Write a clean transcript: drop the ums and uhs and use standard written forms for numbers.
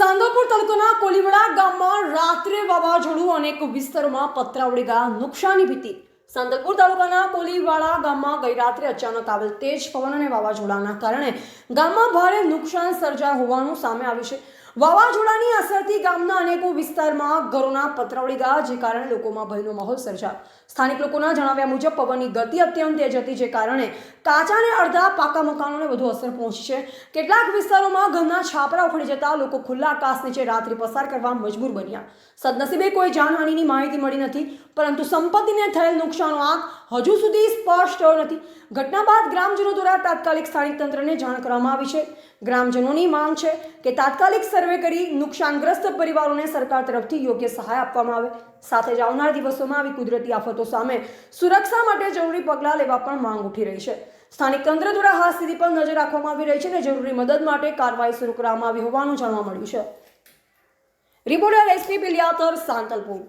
સાંતલપુર તાલુકાના કોલીવડા ગામમાં રાત્રે વાવાઝોડું અનેક વિસ્તારોમાં પથરાવડી ગયા નુકસાની ભીતિ। સાંતલપુર તાલુકાના કોલીવાડા ગામમાં ગઈ રાત્રે અચાનક આવેલ તેજ પવન અને વાવાઝોડાના કારણે ગામમાં ભારે નુકસાન સર્જાયું હોવાનું સામે આવ્યું છે। વાવાઝોડાની અસરથી ગામના અનેકો વિસ્તારમાં ઘરોના પથરાવડી ગયા, જે કારણે લોકોમાં ભયનો માહોલ સર્જાયો। સ્થાનિક લોકોના જણાવ્યા મુજબ પવનની ગતિ અત્યંત તેજ હતી, જે કારણે કાચા અને અડધા પાકા મકાનોને વધુ અસર પહોંચી છે। કેટલાક વિસ્તારોમાં ઘરના છાપરા ઉખડી જતા લોકો ખુલ્લા આકાશ નીચે રાત્રિ પસાર કરવા મજબૂર બન્યા। સદનસીબે કોઈ જાનહાનિની માહિતી મળી નથી, પરંતુ સંપત્તિને થયેલ નુકસાનનો આંક હજુ સુધી સ્પષ્ટ થયો નથી। ઘટના બાદ ગ્રામજનો દ્વારા તાત્કાલિક સ્થાનિક તંત્રને જાણ કરવામાં આવી છે। ગ્રામજનોની માંગ છે કે તાત્કાલિક સર્વે કરી નુકસાનગ્રસ્ત પરિવારોને સરકાર તરફથી યોગ્ય સહાય આપવામાં આવે। સાથે જ આવનાર દિવસોમાં આવી કુદરતી આફતો સામે સુરક્ષા માટે જરૂરી પગલાં લેવા પણ માંગ ઉઠી રહી છે। સ્થાનિક તંત્ર દ્વારા આ સ્થિતિ પર નજર રાખવામાં આવી રહી છે અને જરૂરી મદદ માટે કાર્યવાહી શરૂ કરવામાં આવી હોવાનું જાણવા મળ્યું છે। Reporter SP Piliyatar, Santalpur.